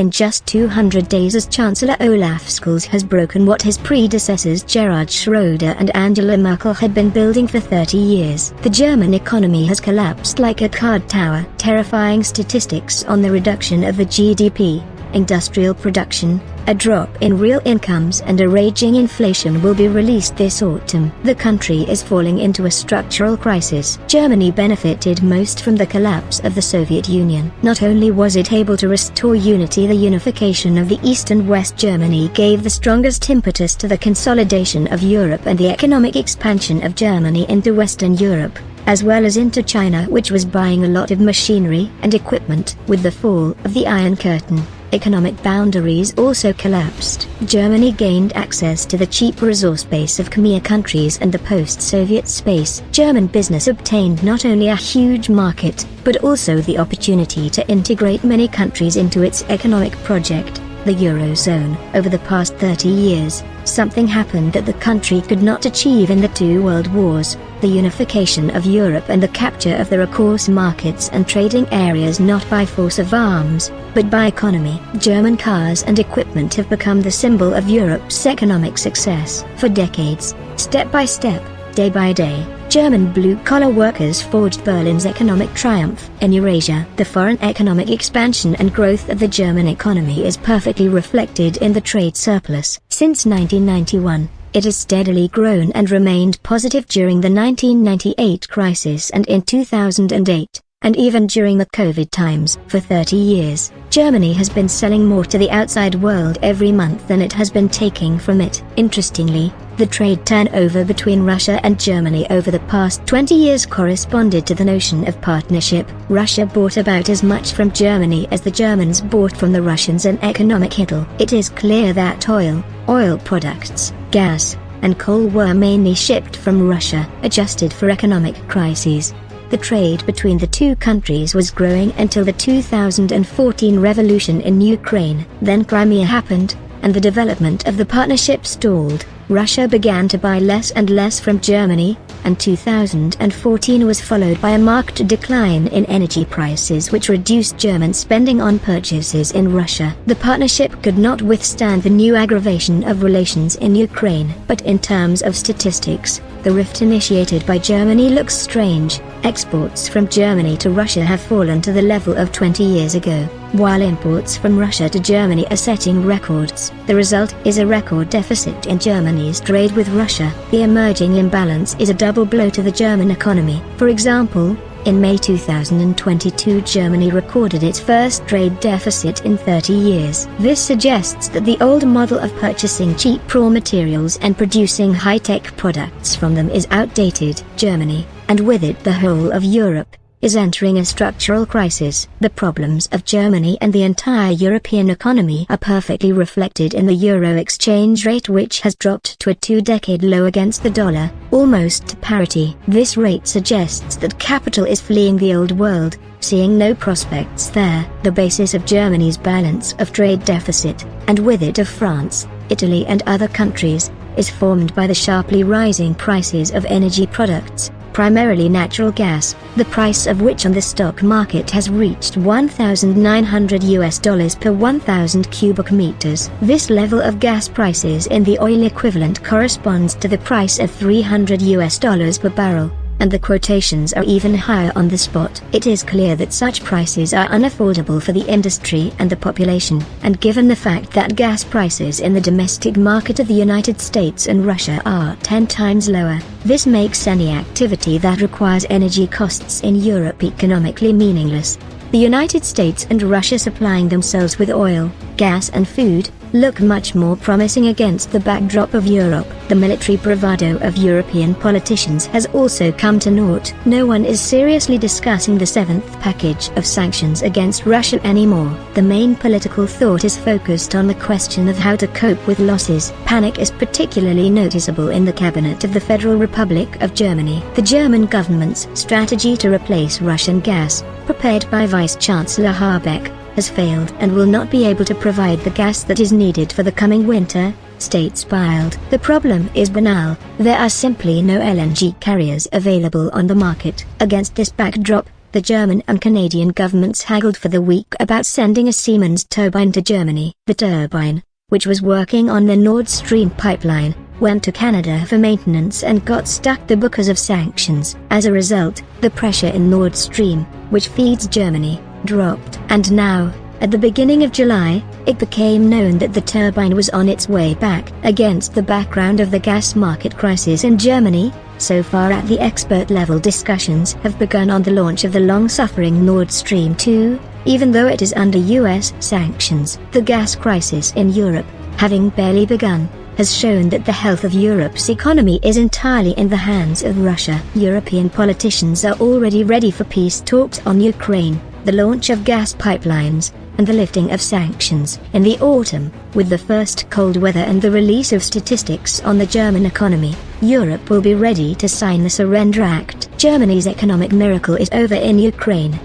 in just 200 days as Chancellor Olaf Scholz has broken what his predecessors Gerhard, Schroeder and Angela Merkel had been building for 30 years. The German economy has collapsed like a card tower. Terrifying statistics on the reduction of the GDP, industrial production, a drop in real incomes and a raging inflation will be released this autumn. The country is falling into a structural crisis. Germany benefited most from the collapse of the Soviet Union. Not only was it able to restore unity, the unification of the East and West Germany gave the strongest impetus to the consolidation of Europe and the economic expansion of Germany into Western Europe, as well as into China, which was buying a lot of machinery and equipment. With the fall of the Iron Curtain, economic boundaries also collapsed. Germany gained access to the cheap resource base of CME countries and the post-Soviet space. German business obtained not only a huge market, but also the opportunity to integrate many countries into its economic project, the Eurozone. Over the past 30 years, something happened that the country could not achieve in the two world wars: the unification of Europe and the capture of the recourse markets and trading areas, not by force of arms, but by economy. German cars and equipment have become the symbol of Europe's economic success. For decades, step by step, day by day, German blue-collar workers forged Berlin's economic triumph. In Eurasia, the foreign economic expansion and growth of the German economy is perfectly reflected in the trade surplus. Since 1991, it has steadily grown and remained positive during the 1998 crisis and in 2008, and even during the COVID times. For 30 years, Germany has been selling more to the outside world every month than it has been taking from it. Interestingly, the trade turnover between Russia and Germany over the past 20 years corresponded to the notion of partnership. Russia bought about as much from Germany as the Germans bought from the Russians, an economic hurdle. It is clear that oil products, gas, and coal were mainly shipped from Russia. Adjusted for economic crises, the trade between the two countries was growing until the 2014 revolution in Ukraine. Then Crimea happened, and the development of the partnership stalled. Russia began to buy less and less from Germany, and 2014 was followed by a marked decline in energy prices, which reduced German spending on purchases in Russia. The partnership could not withstand the new aggravation of relations in Ukraine. But in terms of statistics, the rift initiated by Germany looks strange. Exports from Germany to Russia have fallen to the level of 20 years ago, while imports from Russia to Germany are setting records. The result is a record deficit in Germany's trade with Russia. The emerging imbalance is a double blow to the German economy. For example, in May 2022, Germany recorded its first trade deficit in 30 years. This suggests that the old model of purchasing cheap raw materials and producing high-tech products from them is outdated. Germany, and with it the whole of Europe, is entering a structural crisis. The problems of Germany and the entire European economy are perfectly reflected in the euro exchange rate, which has dropped to a two-decade low against the dollar, almost to parity. This rate suggests that capital is fleeing the old world, seeing no prospects there. The basis of Germany's balance of trade deficit, and with it of France, Italy and other countries, is formed by the sharply rising prices of energy products, primarily natural gas, the price of which on the stock market has reached $1,900 per 1,000 cubic meters. This level of gas prices in the oil equivalent corresponds to the price of $300 per barrel, and the quotations are even higher on the spot. It is clear that such prices are unaffordable for the industry and the population, and given the fact that gas prices in the domestic market of the United States and Russia are 10 times lower, this makes any activity that requires energy costs in Europe economically meaningless. The United States and Russia supplying themselves with oil, gas and food, look much more promising against the backdrop of Europe. The military bravado of European politicians has also come to naught. No one is seriously discussing the seventh package of sanctions against Russia anymore. The main political thought is focused on the question of how to cope with losses. Panic is particularly noticeable in the cabinet of the Federal Republic of Germany. The German government's strategy to replace Russian gas, prepared by Vice-Chancellor Habeck, has failed and will not be able to provide the gas that is needed for the coming winter, states filed. The problem is banal: there are simply no LNG carriers available on the market. Against this backdrop, the German and Canadian governments haggled for the week about sending a Siemens turbine to Germany. The turbine, which was working on the Nord Stream pipeline, went to Canada for maintenance and got stuck there because of sanctions. As a result, the pressure in Nord Stream, which feeds Germany, dropped. And now, at the beginning of July, it became known that the turbine was on its way back. Against the background of the gas market crisis in Germany, so far at the expert-level discussions have begun on the launch of the long-suffering Nord Stream 2, even though it is under US sanctions. The gas crisis in Europe, having barely begun, has shown that the health of Europe's economy is entirely in the hands of Russia. European politicians are already ready for peace talks on Ukraine, the launch of gas pipelines, and the lifting of sanctions. In the autumn, with the first cold weather and the release of statistics on the German economy, Europe will be ready to sign the Surrender Act. Germany's economic miracle is over in Ukraine.